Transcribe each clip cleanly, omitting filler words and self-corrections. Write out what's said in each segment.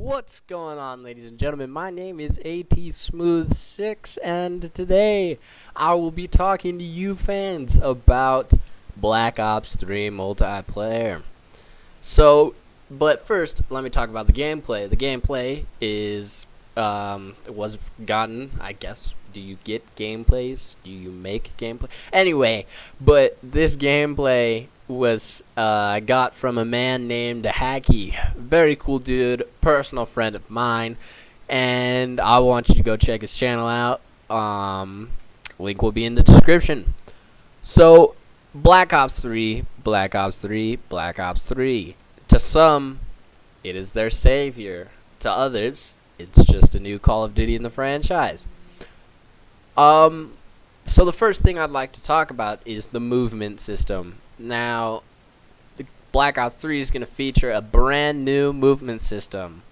What's going on, ladies and gentlemen? My name is AT Smooth6, and today I will be talking to you fans about Black Ops 3 multiplayer. But first, let me talk about the gameplay. The gameplay is, was gotten, I guess. Do you get gameplays? Do you make gameplay? Anyway, but this gameplay was I got from a man named Hacky. Very cool dude, personal friend of mine, and I want you to go check his channel out. Link will be in the description. So, Black Ops 3, Black Ops 3, Black Ops 3. To some, it is their savior. To others, it's just a new Call of Duty in the franchise. So the first thing I'd like to talk about is the movement system. Now, the Black Ops 3 is going to feature a brand new movement system.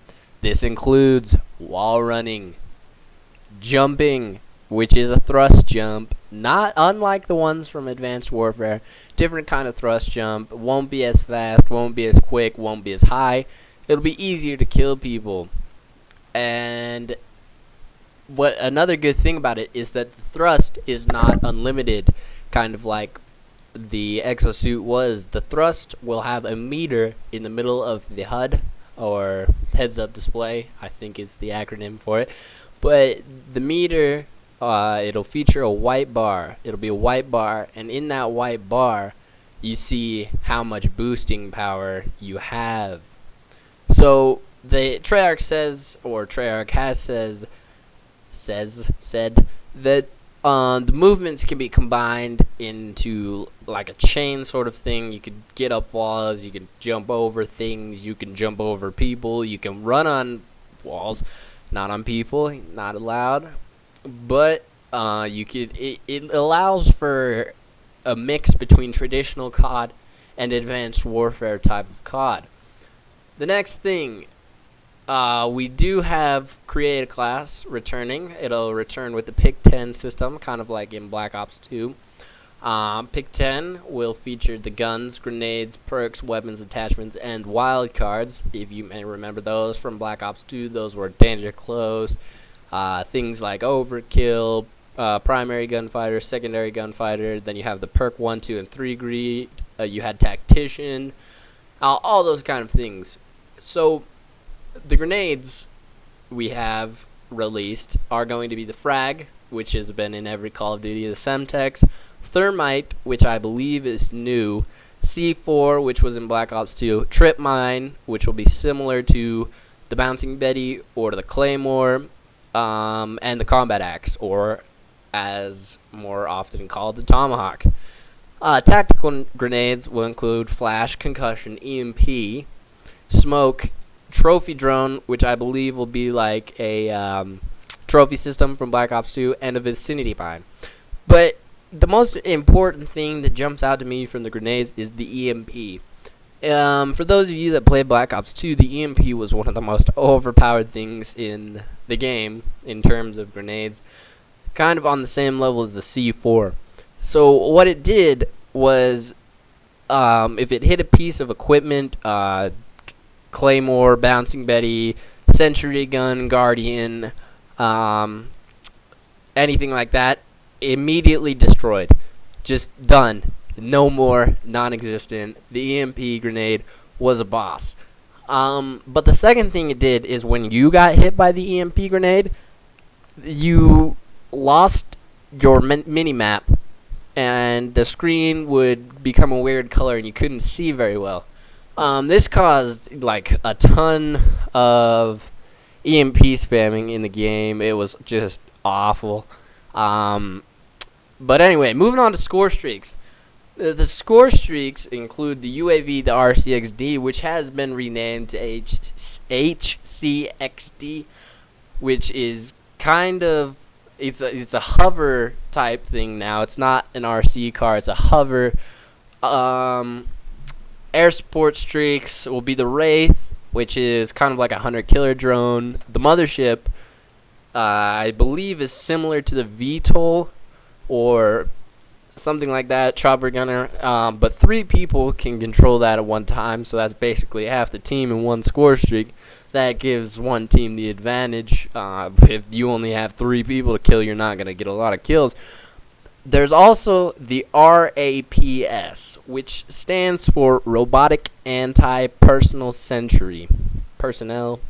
This includes wall running, jumping, which is a thrust jump, not unlike the ones from Advanced Warfare. Different kind of thrust jump. Won't be as fast, won't be as quick, won't be as high. It'll be easier to kill people. And what another good thing about it is that the thrust is not unlimited, kind of like the exosuit was. The thrust will have a meter in the middle of the HUD, or heads-up display, I think is the acronym for it. But the meter, it'll feature a white bar. It'll be a white bar, and in that white bar, you see how much boosting power you have. So the Treyarch says, or Treyarch has said that the movements can be combined into like a chain sort of thing. You could get up walls, you can jump over things, you can jump over people, you can run on walls, not on people, not allowed. But it allows for a mix between traditional COD and Advanced Warfare type of COD. The next thing, we do have Create a Class returning. It'll return with the Pick 10 system, kind of like in Black Ops 2. Pick 10 will feature the guns, grenades, perks, weapons, attachments, and wildcards. If you may remember those from Black Ops 2, those were Danger Close, things like Overkill, Primary Gunfighter, Secondary Gunfighter. Then you have the perk 1, 2, and 3 greed. You had Tactician, all those kind of things. So the grenades we have released are going to be the Frag, which has been in every Call of Duty, the Semtex, Thermite, which I believe is new, C4, which was in Black Ops 2, Trip Mine, which will be similar to the Bouncing Betty or the Claymore, and the Combat Axe, or as more often called, the Tomahawk. Tactical grenades will include Flash, Concussion, EMP, Smoke, Trophy Drone, which I believe will be like a trophy system from Black Ops 2, and a Vicinity Mine. But the most important thing that jumps out to me from the grenades is the EMP. For those of you that played Black Ops 2, the EMP was one of the most overpowered things in the game in terms of grenades, kind of on the same level as the C4. So what it did was, if it hit a piece of equipment, Claymore, Bouncing Betty, Sentry Gun, Guardian, anything like that, immediately destroyed. Just done. No more, non-existent. The EMP grenade was a boss. But the second thing it did is when you got hit by the EMP grenade, you lost your mini-map, and the screen would become a weird color and you couldn't see very well. This caused like a ton of EMP spamming in the game. It was just awful. But anyway, moving on to Scorestreaks. The Scorestreaks include the UAV, the RCXD, which has been renamed to HCXD, which is kind of it's a hover type thing now. It's not an RC car; it's a hover. Air Support Streaks will be the Wraith, which is kind of like a hunter-killer drone. The Mothership, I believe, is similar to the VTOL, or something like that, chopper gunner. But 3 people can control that at one time, so that's basically half the team in one score streak. That gives one team the advantage. If you only have 3 people to kill, you're not going to get a lot of kills. There's also the RAPS, which stands for Robotic Anti-Personal Sentry. Personnel.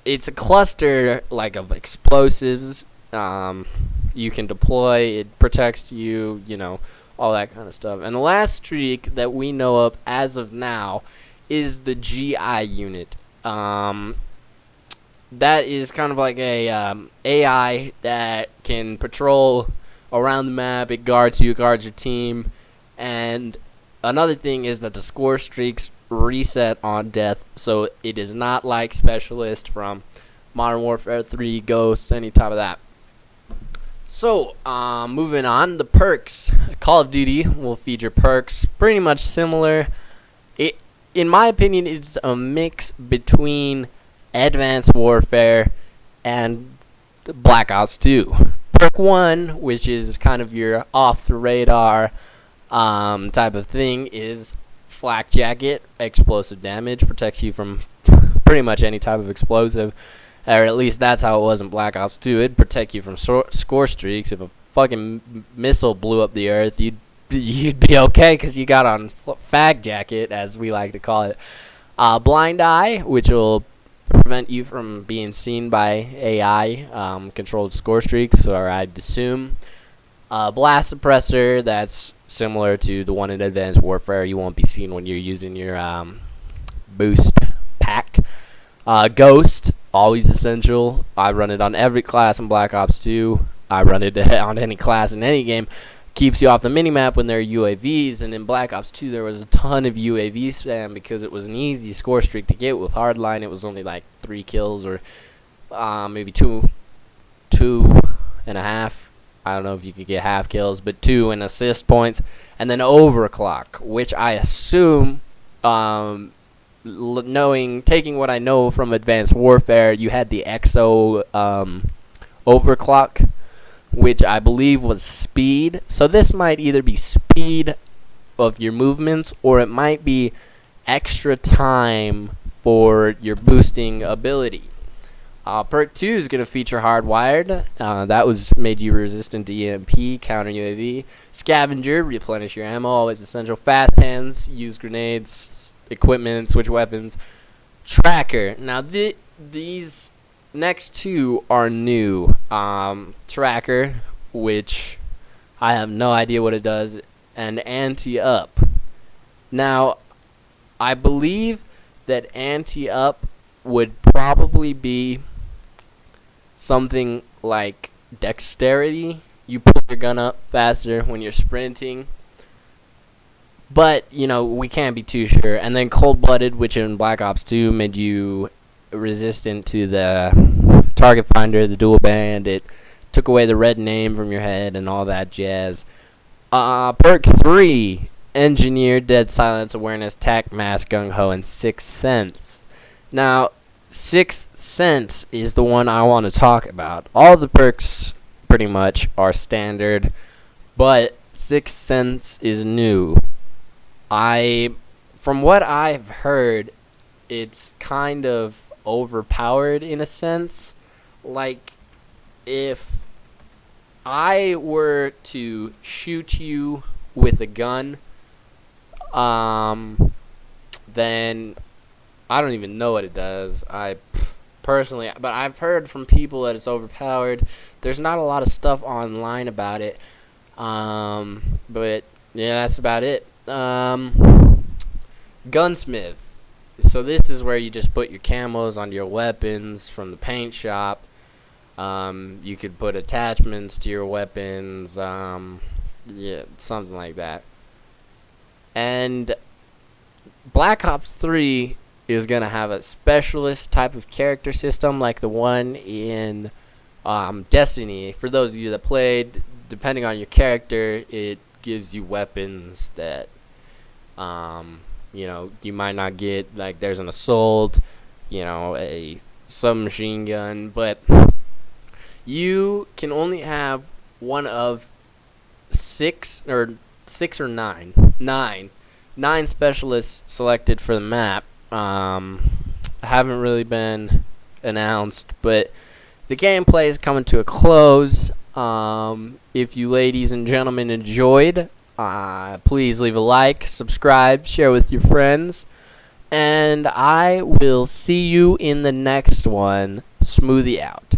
It's a cluster like of explosives. You can deploy. It protects you. All that kind of stuff. And the last streak that we know of as of now is the GI unit. That is kind of like a AI that can patrol around the map. It guards you, guards your team. And another thing is that the score streaks reset on death, so it is not like Specialist from Modern Warfare 3, Ghosts, any type of that. So, moving on, the perks. Call of Duty will feature perks pretty much similar. In my opinion, it's a mix between Advanced Warfare and Black Ops 2. Perk 1, which is kind of your off-the-radar type of thing, is Flak Jacket. Explosive damage, protects you from pretty much any type of explosive. Or at least that's how it was in Black Ops 2. It'd protect you from score streaks. If a fucking missile blew up the earth, you'd be okay because you got on Fag Jacket, as we like to call it. Blind Eye, which will prevent you from being seen by AI controlled score streaks, or I'd assume. Blast Suppressor, that's similar to the one in Advanced Warfare. You won't be seen when you're using your boost pack. Ghost, always essential. I run it on every class in Black Ops 2. I run it on any class in any game. Keeps you off the minimap when there are UAVs, and in Black Ops 2 there was a ton of UAV spam because it was an easy score streak to get. With Hardline it was only like 3 kills or maybe two and a half. I don't know if you could get half kills, but 2 and assist points. And then overclock, which I assume, taking what I know from Advanced Warfare, you had the EXO overclock, which I believe was speed. So this might either be speed of your movements, or it might be extra time for your boosting ability. Perk 2 is going to feature Hardwired. That was made you resistant to EMP, counter UAV. Scavenger, replenish your ammo, always essential. Fast Hands, use grenades, equipment, switch weapons. Tracker. Now these next 2 are new. Tracker, which I have no idea what it does, and Anti-Up. Now, I believe that Anti-Up would probably be something like dexterity. You pull your gun up faster when you're sprinting. But, we can't be too sure. And then Cold-Blooded, which in Black Ops 2 made you resistant to the target finder, the dual band. It took away the red name from your head and all that jazz. Perk 3, Engineered, Dead Silence, Awareness, Tac Mask, Gung Ho, and Sixth Sense. Now, Sixth Sense is the one I want to talk about. All the perks pretty much are standard, but Sixth Sense is new. From what I've heard, it's kind of overpowered in a sense. Like, if I were to shoot you with a gun, then I don't even know what it does. Personally, but I've heard from people that it's overpowered. There's not a lot of stuff online about it. But yeah, that's about it. Gunsmith. So this is where you just put your camos on your weapons from the paint shop. You could put attachments to your weapons. Yeah, something like that. And Black Ops 3 is going to have a specialist type of character system like the one in Destiny. For those of you that played, depending on your character, it gives you weapons that you might not get. Like, there's an assault, a submachine gun, but you can only have one of six or nine specialists selected for the map. Haven't really been announced, but the gameplay is coming to a close. If you ladies and gentlemen enjoyed, please leave a like, subscribe, share with your friends, and I will see you in the next one. Smoothie out.